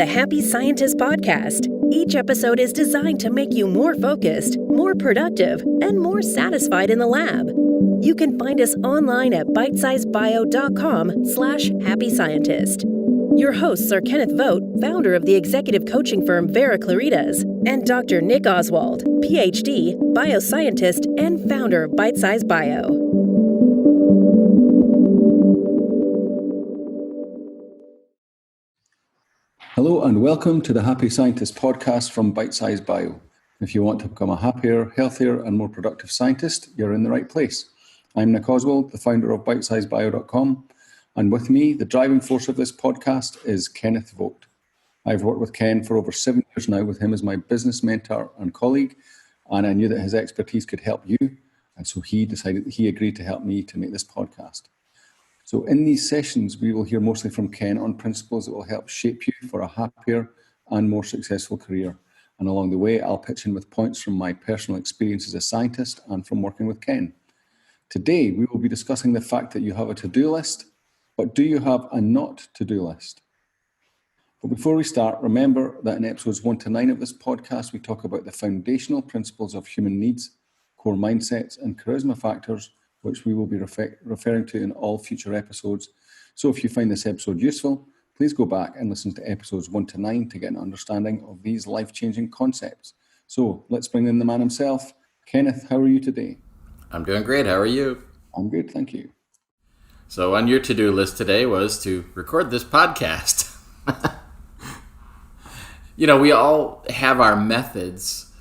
the Happy Scientist podcast. Each episode is designed to make you more focused, more productive, and more satisfied in the lab. You can find us online at bitesizebio.com/happy scientist. Your hosts are Kenneth Vogt, founder of the executive coaching firm Vera Claritas, and Dr. Nick Oswald, PhD, bioscientist, and founder of Bitesize Bio. Hello and welcome to the Happy Scientist podcast from Bitesize Bio. If you want to become a happier, healthier and more productive scientist, you're in the right place. I'm Nick Oswald, the founder of bitesizebio.com, and with me, the driving force of this podcast is Kenneth Vogt. I've worked with Ken for over 7 years now, with him as my business mentor and colleague, and I knew that his expertise could help you, and so he agreed to help me to make this podcast. So in these sessions, we will hear mostly from Ken on principles that will help shape you for a happier and more successful career. And along the way, I'll pitch in with points from my personal experience as a scientist and from working with Ken. Today, we will be discussing the fact that you have a to-do list, but do you have a not to-do list? But before we start, remember that in episodes 1 to 9 of this podcast, we talk about the foundational principles of human needs, core mindsets, and charisma factors, which we will be referring to in all future episodes. So if you find this episode useful, please go back and listen to episodes 1 to 9 to get an understanding of these life-changing concepts. So let's bring in the man himself. Kenneth, how are you today? I'm doing great. How are you? I'm good, thank you. So on your to-do list today was to record this podcast. You know, we all have our methods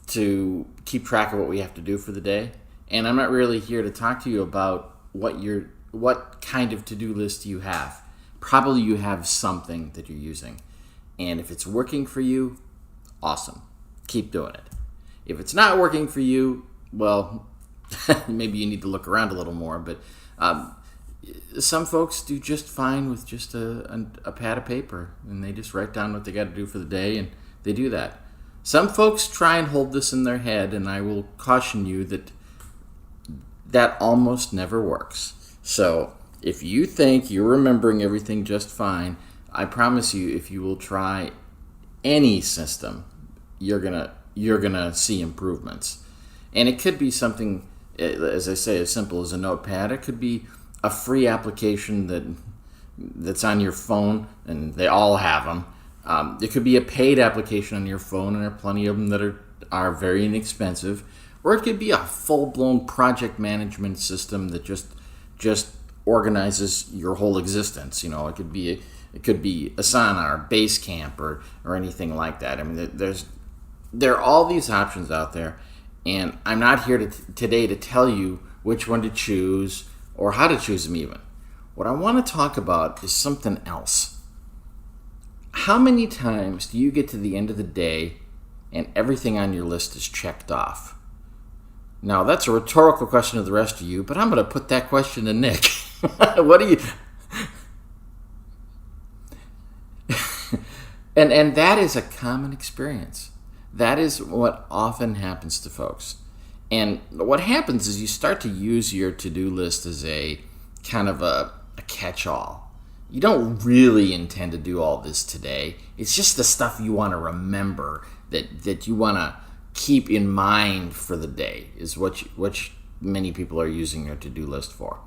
to keep track of what we have to do for the day. And I'm not really here to talk to you about what kind of to-do list you have. Probably you have something that you're using. And if it's working for you, awesome. Keep doing it. If it's not working for you, well, maybe you need to look around a little more. But some folks do just fine with just a pad of paper. And they just write down what they got to do for the day, and they do that. Some folks try and hold this in their head, and I will caution you that almost never works. So if you think you're remembering everything just fine, I promise you, if you will try any system, you're gonna see improvements. And it could be something, as I say, as simple as a notepad. It could be a free application that's on your phone, and they all have them. It could be a paid application on your phone, and there are plenty of them that are very inexpensive. Or it could be a full-blown project management system that just organizes your whole existence. You know, it could be Asana or Basecamp or anything like that. I mean, there are all these options out there, and I'm not here today to tell you which one to choose or how to choose them even. What I want to talk about is something else. How many times do you get to the end of the day and everything on your list is checked off? Now, that's a rhetorical question to the rest of you, but I'm going to put that question to Nick. What do you... And that is a common experience. That is what often happens to folks. And what happens is you start to use your to-do list as a kind of a catch-all. You don't really intend to do all this today. It's just the stuff you want to remember, that you want to keep in mind for the day, is what many people are using their to-do list for.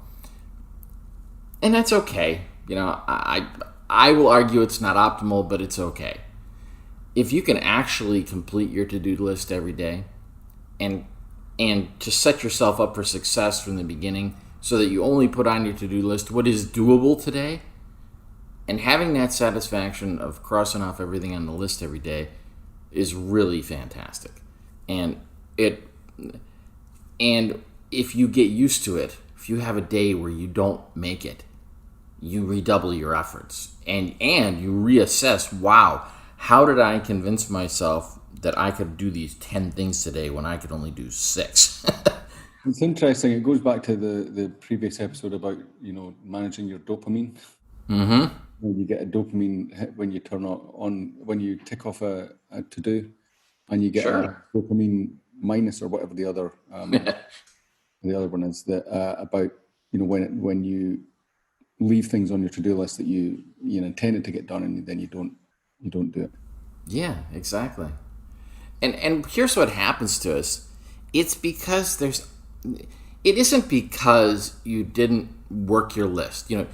And that's okay. You know, I will argue it's not optimal, but it's okay. If you can actually complete your to-do list every day and to set yourself up for success from the beginning so that you only put on your to-do list what is doable today, and having that satisfaction of crossing off everything on the list every day is really fantastic. And if you get used to it, if you have a day where you don't make it, you redouble your efforts and you reassess, wow, how did I convince myself that I could do these 10 things today when I could only do 6? It's interesting. It goes back to the previous episode about, managing your dopamine. Mm-hmm. You get a dopamine hit when you turn on when you tick off a to-do, and you get a dopamine minus, or whatever the other the other one is, that about when you leave things on your to-do list that you intended to get done, and then you don't you don't do it. Yeah, exactly. And here's what happens to us. It's because it isn't because you didn't work your list. You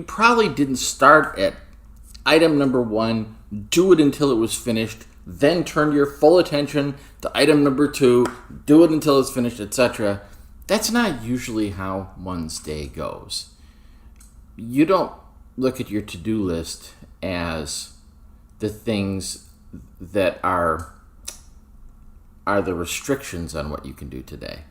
probably didn't start at item number 1, do it until it was finished, then turn your full attention to item number 2, do it until it's finished, etc. That's not usually how one's day goes. You don't look at your to-do list as the things that are the restrictions on what you can do today.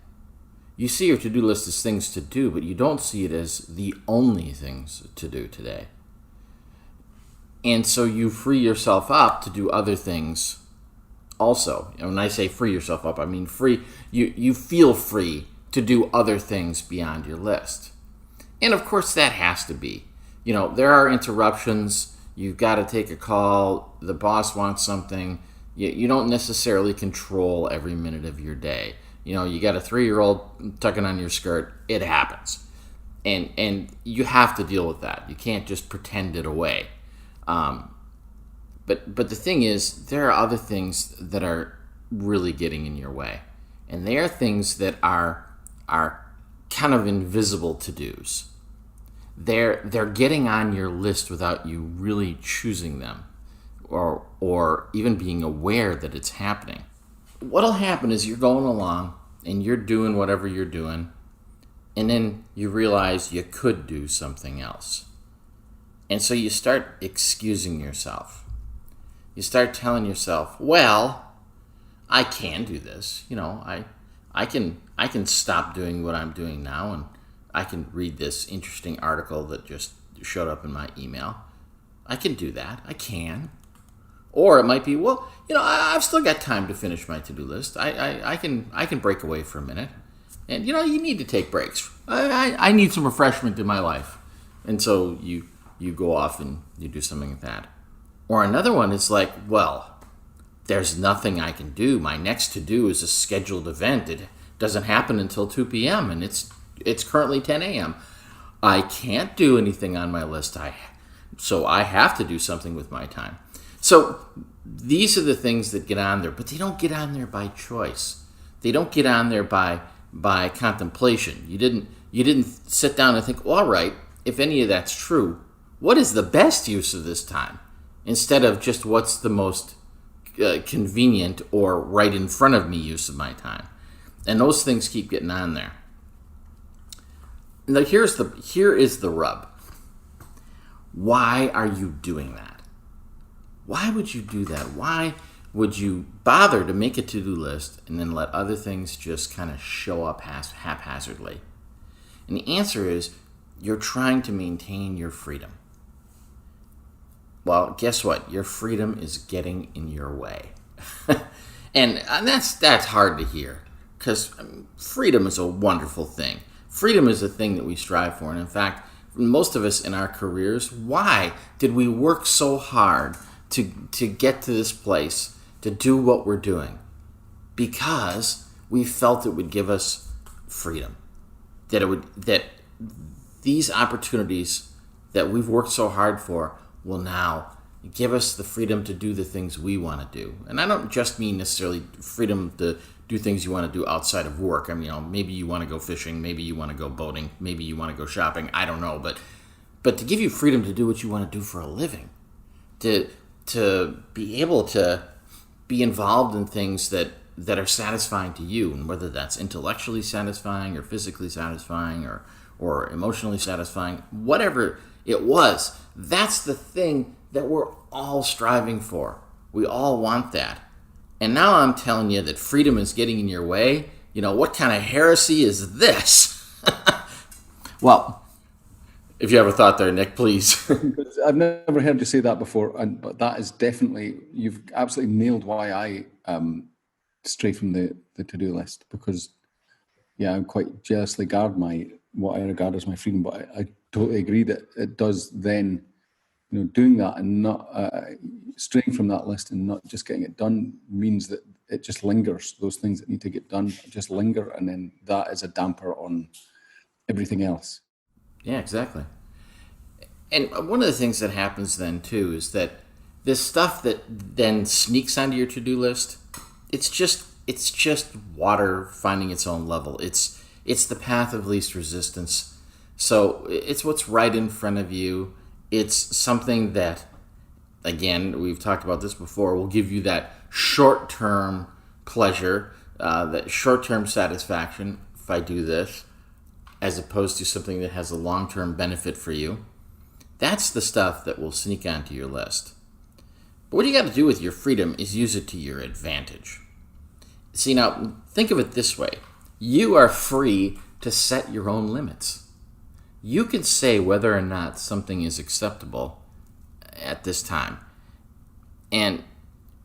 You see your to-do list as things to do, but you don't see it as the only things to do today. And so you free yourself up to do other things also. And when I say free yourself up, I mean free. You feel free to do other things beyond your list. And of course that has to be. There are interruptions. You've got to take a call. The boss wants something. You don't necessarily control every minute of your day. You got a 3-year-old tugging on your skirt. It happens. And you have to deal with that. You can't just pretend it away. But the thing is, there are other things that are really getting in your way. And they are things that are kind of invisible to-dos. They're getting on your list without you really choosing them or even being aware that it's happening. What'll happen is you're going along and you're doing whatever you're doing, and then you realize you could do something else. And so you start excusing yourself. You start telling yourself, well, I can do this. I can stop doing what I'm doing now, and I can read this interesting article that just showed up in my email. I can do that. I can. Or it might be, well, I've still got time to finish my to-do list. I can break away for a minute. And, you need to take breaks. I need some refreshment in my life. And so you go off and you do something like that. Or another one is like, well, there's nothing I can do. My next to-do is a scheduled event. It doesn't happen until 2 p.m. and it's currently 10 a.m. I can't do anything on my list. So I have to do something with my time. So these are the things that get on there, but they don't get on there by choice. They don't get on there by contemplation. You didn't sit down and think, well, all right, if any of that's true, what is the best use of this time? Instead of just what's the most convenient or right in front of me use of my time. And those things keep getting on there. Now here is the rub. Why are you doing that? Why would you do that? Why would you bother to make a to-do list and then let other things just kind of show up haphazardly? And the answer is you're trying to maintain your freedom. Well, guess what? Your freedom is getting in your way. and that's hard to hear, because freedom is a wonderful thing. Freedom is a thing that we strive for. And in fact, most of us in our careers, why did we work so hard to get to this place, to do what we're doing? Because we felt it would give us freedom. That these opportunities that we've worked so hard for will now give us the freedom to do the things we want to do. And I don't just mean necessarily freedom to do things you want to do outside of work. I mean, maybe you want to go fishing, maybe you want to go boating, maybe you want to go shopping. I don't know, but to give you freedom to do what you want to do for a living, to be able to be involved in things that are satisfying to you, and whether that's intellectually satisfying or physically satisfying or emotionally satisfying, whatever it was, that's the thing that we're all striving for. We all want that. And now I'm telling you that freedom is getting in your way. What kind of heresy is this? Well, if you ever thought there, Nick, please. I've never heard you say that before, but that is definitely, you've absolutely nailed why I stray from the to-do list, because I quite jealously guard what I regard as my freedom. But I totally agree that it does then, doing that and not straying from that list and not just getting it done means that it just lingers. Those things that need to get done just linger, and then that is a damper on everything else. Yeah, exactly. And one of the things that happens then too is that this stuff that then sneaks onto your to-do list, it's just water finding its own level. It's the path of least resistance. So it's what's right in front of you. It's something that, again, we've talked about this before, will give you that short-term pleasure, that short-term satisfaction if I do this, as opposed to something that has a long-term benefit for you. That's the stuff that will sneak onto your list. But what you got to do with your freedom is use it to your advantage. See, now, think of it this way. You are free to set your own limits. You can say whether or not something is acceptable at this time. And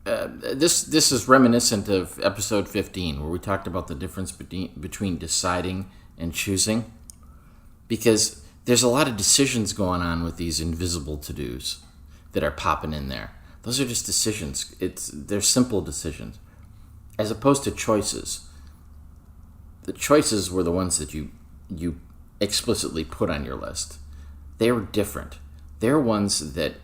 this is reminiscent of episode 15, where we talked about the difference between deciding and choosing. Because there's a lot of decisions going on with these invisible to-dos that are popping in there. Those are just decisions. They're simple decisions, as opposed to choices. The choices were the ones that you explicitly put on your list. They were different. They're ones that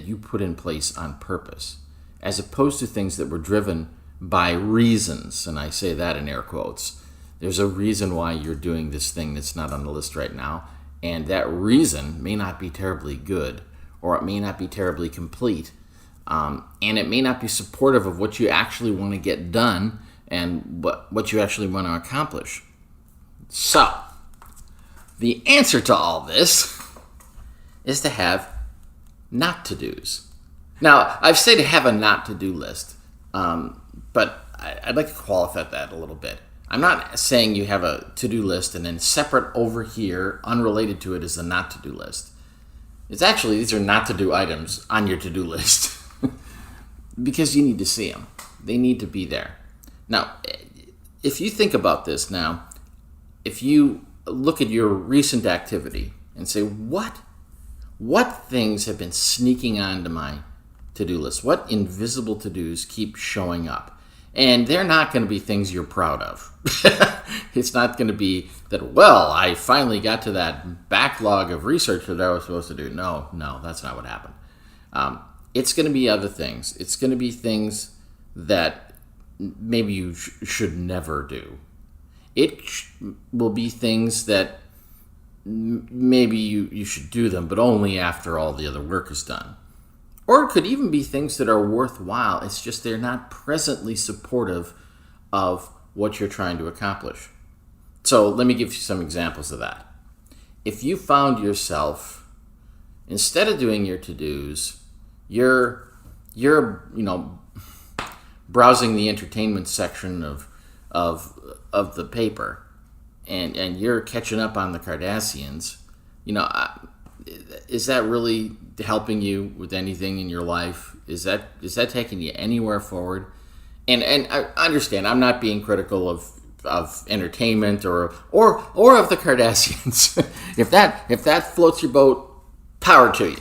you put in place on purpose, as opposed to things that were driven by reasons, and I say that in air quotes. There's a reason why you're doing this thing that's not on the list right now, and that reason may not be terribly good, or it may not be terribly complete, and it may not be supportive of what you actually want to get done and what you actually want to accomplish. So, the answer to all this is to have not to-dos. Now, I've said to have a not to-do list, but I'd like to qualify that a little bit. I'm not saying you have a to-do list and then separate over here, unrelated to it, is a not to-do list. It's actually, these are not to-do items on your to-do list because you need to see them. They need to be there. Now, if you think about this now, if you look at your recent activity and say, what things have been sneaking onto my to-do list? What invisible to-dos keep showing up? And they're not going to be things you're proud of. It's not going to be that, well, I finally got to that backlog of research that I was supposed to do. No, that's not what happened. It's going to be other things. It's going to be things that maybe you should never do. It will be things that maybe you should do them, but only after all the other work is done. Or it could even be things that are worthwhile. It's just they're not presently supportive of what you're trying to accomplish. So let me give you some examples of that. If you found yourself, instead of doing your to-dos, you're browsing the entertainment section of the paper, and you're catching up on the Kardashians, is that really helping you with anything in your life? Is that taking you anywhere forward? And I understand, I'm not being critical of entertainment or of the Kardashians. if that floats your boat, power to you.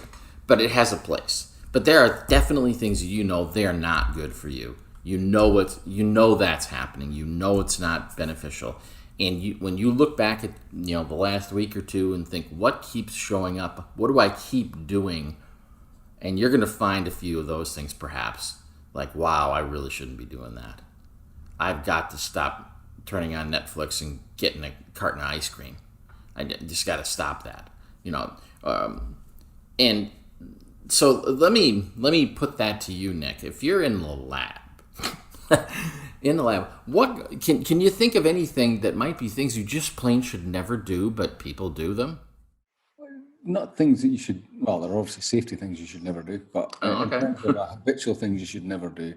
But it has a place. But there are definitely things they are not good for you. You know that's happening. You know it's not beneficial. And when you look back at the last week or two and think, what keeps showing up? What do I keep doing? And you're going to find a few of those things perhaps. Like, wow, I really shouldn't be doing that. I've got to stop turning on Netflix and getting a carton of ice cream. I just got to stop that. And so let me put that to you, Nick. If you're in the lab, what can you think of anything that might be things you just plain should never do, but people do them? Not things that you should, well, there are obviously safety things you should never do, but in terms of habitual things you should never do,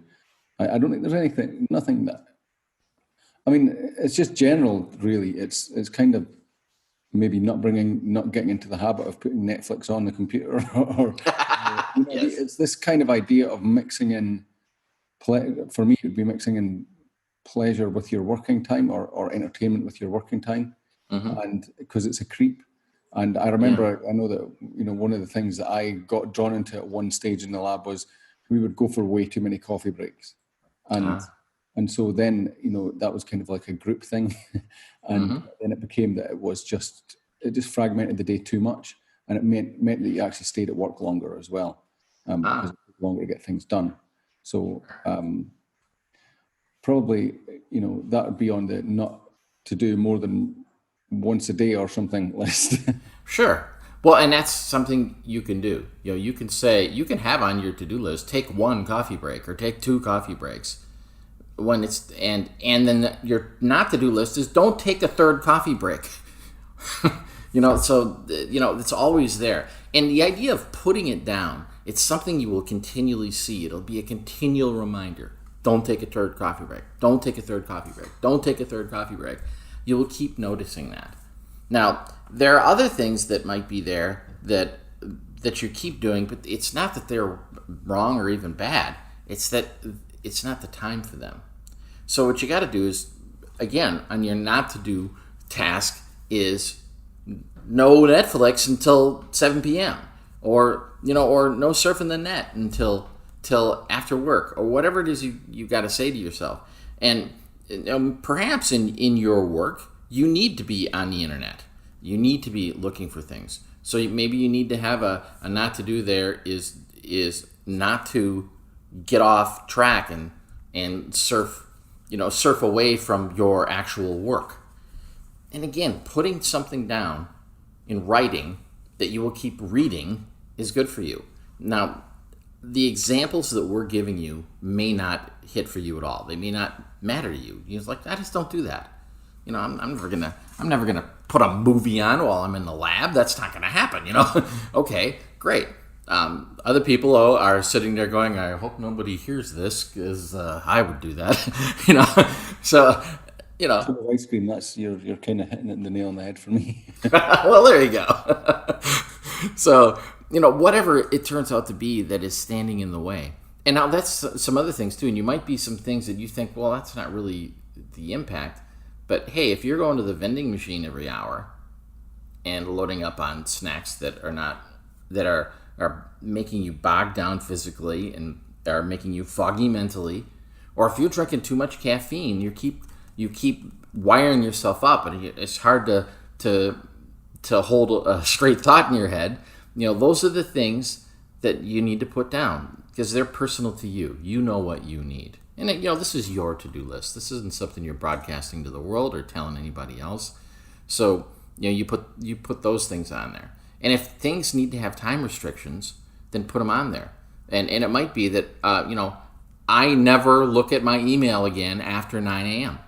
I don't think there's nothing that, I mean, it's just general, really. It's kind of maybe not getting into the habit of putting Netflix on the computer or yes. It's this kind of idea of mixing in, for me, it would be mixing in pleasure with your working time or entertainment with your working time. Mm-hmm. And because it's a creep. And I remember, I know that, one of the things that I got drawn into at one stage in the lab was we would go for way too many coffee breaks. And so then, that was kind of like a group thing. And then it became that it just fragmented the day too much. and it meant that you actually stayed at work longer as well, because it took longer to get things done. So probably, that would be on the not to do more than once a day or something list. Sure. Well, and that's something you can do. You can say, you can have on your to-do list, take 1 coffee break or take 2 coffee breaks. When it's and then your not to-do list is don't take a 3rd coffee break. So it's always there. And the idea of putting it down, it's something you will continually see. It'll be a continual reminder. Don't take a 3rd coffee break. Don't take a 3rd coffee break. Don't take a 3rd coffee break. You will keep noticing that. Now, there are other things that might be there that you keep doing, but it's not that they're wrong or even bad. It's that it's not the time for them. So what you got to do is, again, on your not to do task is no Netflix until 7 p.m. or no surfing the net until after work, or whatever it is you got to say to yourself. And perhaps in your work, you need to be on the internet. You need to be looking for things. So maybe you need to have a not to do there is not to get off track and surf away from your actual work. And again, putting something down in writing that you will keep reading is good for you. Now, the examples that we're giving you may not hit for you at all. They may not matter to you. You're like, I just don't do that. I'm never gonna put a movie on while I'm in the lab. That's not gonna happen. Okay, great. Other people are sitting there going, I hope nobody hears this, because I would do that. So the ice cream, that's you're kind of hitting it in the nail on the head for me. Well, there you go. So whatever it turns out to be that is standing in the way. And now that's some other things too. And you might be some things that you think, well, that's not really the impact. But hey, if you're going to the vending machine every hour and loading up on snacks that are making you bogged down physically and are making you foggy mentally, or if you're drinking too much caffeine, you keep wiring yourself up, and it's hard to hold a straight thought in your head. Those are the things that you need to put down because they're personal to you. You know what you need. And this is your to-do list. This isn't something you're broadcasting to the world or telling anybody else. So you put those things on there. And if things need to have time restrictions, then put them on there. And it might be that I never look at my email again after 9 a.m.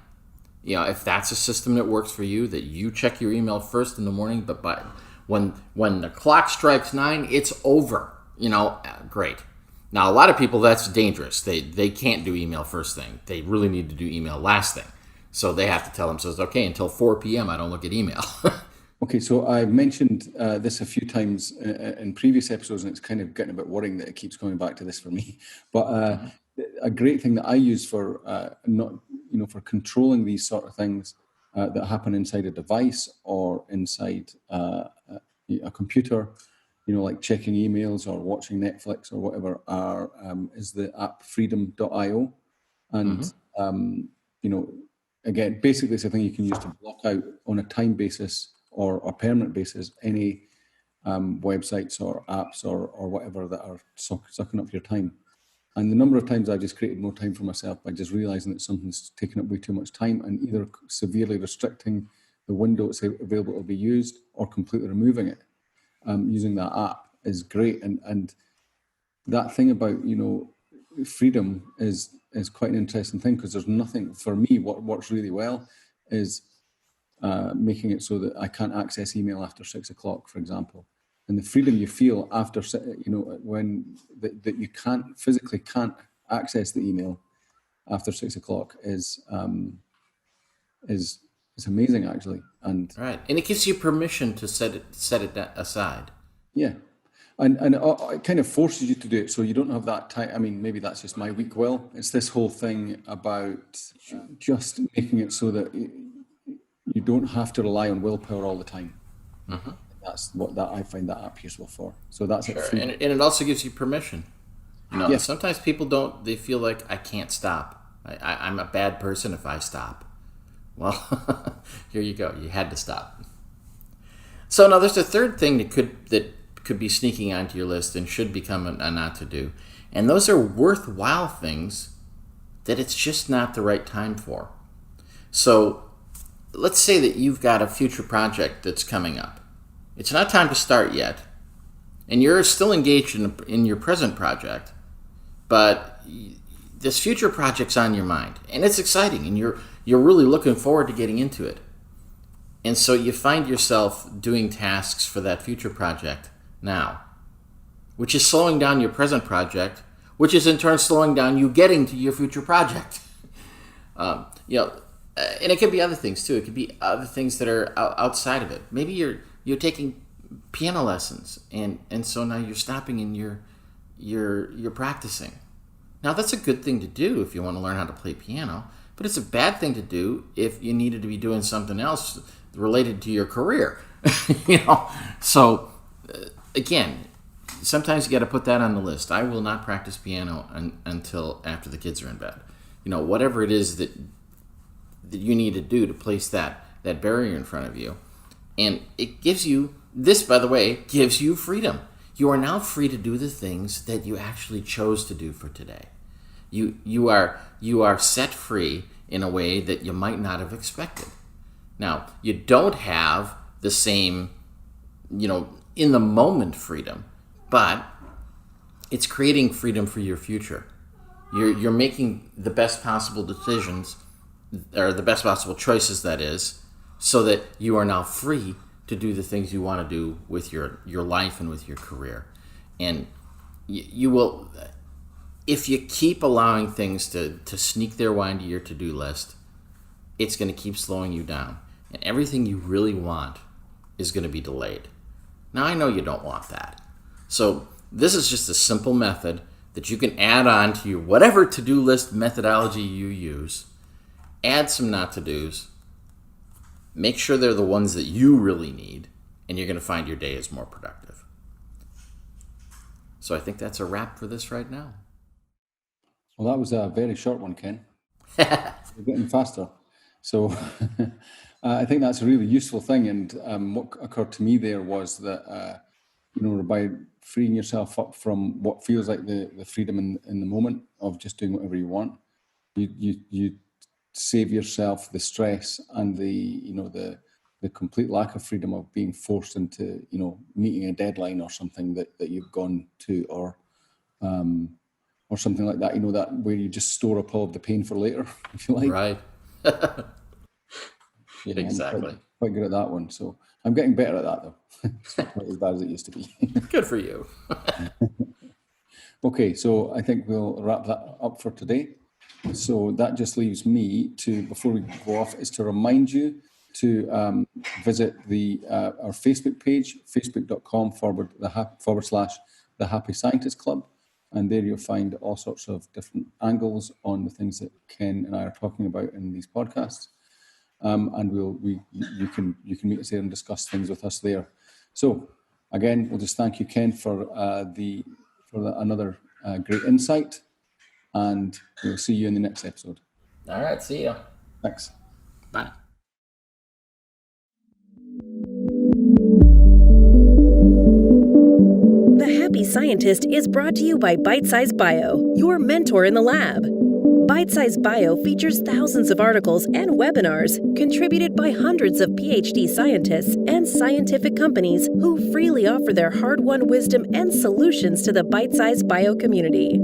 If that's a system that works for you, that you check your email first in the morning, but when the clock strikes 9, it's over. Great. Now, a lot of people, that's dangerous. They can't do email first thing. They really need to do email last thing. So they have to tell themselves, okay, until 4 p.m. I don't look at email. Okay, so I've mentioned this a few times in previous episodes, and it's kind of getting a bit worrying that it keeps coming back to this for me. But a great thing that I use for for controlling these sort of things that happen inside a device or inside a computer, like checking emails or watching Netflix or whatever, is the app freedom.io. And, again, basically it's a thing you can use to block out on a time basis or a permanent basis any websites or apps or whatever that are sucking up your time. And the number of times I've just created more time for myself by just realizing that something's taking up way too much time and either severely restricting the window it's available to be used or completely removing it. Using that app is great. And that thing about, freedom is quite an interesting thing, because there's nothing, for me, what works really well is making it so that I can't access email after 6 o'clock, for example. And the freedom you feel after, when that you physically can't access the email after 6 o'clock is amazing, actually. And right, and it gives you permission to set it aside. Yeah, and it kind of forces you to do it, so you don't have that time. I mean, maybe that's just my weak will. It's this whole thing about just making it so that you don't have to rely on willpower all the time. Mm-hmm. That's what I find that app useful for. So that's sure. And it also gives you permission. Yes. Sometimes people don't. They feel like I can't stop. I'm a bad person if I stop. Well, here you go. You had to stop. So now there's a third thing that could be sneaking onto your list and should become a not to do. And those are worthwhile things that it's just not the right time for. So let's say that you've got a future project that's coming up. It's not time to start yet, and you're still engaged in your present project, but this future project's on your mind, and it's exciting, and you're really looking forward to getting into it. And so you find yourself doing tasks for that future project now, which is slowing down your present project, which is in turn slowing down you getting to your future project. And it could be other things too. It could be other things that are outside of it. Maybe you're taking piano lessons, and so now you're stopping and you're practicing. Now that's a good thing to do if you want to learn how to play piano, but it's a bad thing to do if you needed to be doing something else related to your career. So again, sometimes you got to put that on the list. I will not practice piano until after the kids are in bed. Whatever it is that you need to do to place that barrier in front of you. And it gives you, this by the way, gives you freedom. You are now free to do the things that you actually chose to do for today. You are set free in a way that you might not have expected. Now, you don't have the same, in the moment freedom, but it's creating freedom for your future. You're making the best possible decisions, or the best possible choices, that is, so that you are now free to do the things you want to do with your life and with your career. And you will, if you keep allowing things to sneak their way into your to-do list, it's going to keep slowing you down. And everything you really want is going to be delayed. Now, I know you don't want that. So this is just a simple method that you can add on to your whatever to-do list methodology you use. Add some not-to-dos. Make sure they're the ones that you really need, and you're going to find your day is more productive. So I think that's a wrap for this right now. Well, that was a very short one, Ken. We're getting faster. So I think that's a really useful thing. And what occurred to me there was that, by freeing yourself up from what feels like the freedom in the moment of just doing whatever you want, you save yourself the stress and the complete lack of freedom of being forced into, meeting a deadline or something that you've gone to, or something like that, that where you just store up all of the pain for later, if you like. Right. Exactly. I'm quite good at that one. So I'm getting better at that, though. It's not quite as bad as it used to be. Good for you. Okay, so I think we'll wrap that up for today. So that just leaves me to, before we go off, is to remind you to visit our Facebook page, facebook.com/the Happy Scientist Club. And there you'll find all sorts of different angles on the things that Ken and I are talking about in these podcasts. And you can meet us there and discuss things with us there. So again, we'll just thank you, Ken, for another great insight, and we'll see you in the next episode. All right, see ya. Thanks. Bye. The Happy Scientist is brought to you by Bitesize Bio, your mentor in the lab. Bitesize Bio features thousands of articles and webinars contributed by hundreds of PhD scientists and scientific companies who freely offer their hard-won wisdom and solutions to the Bitesize Bio community.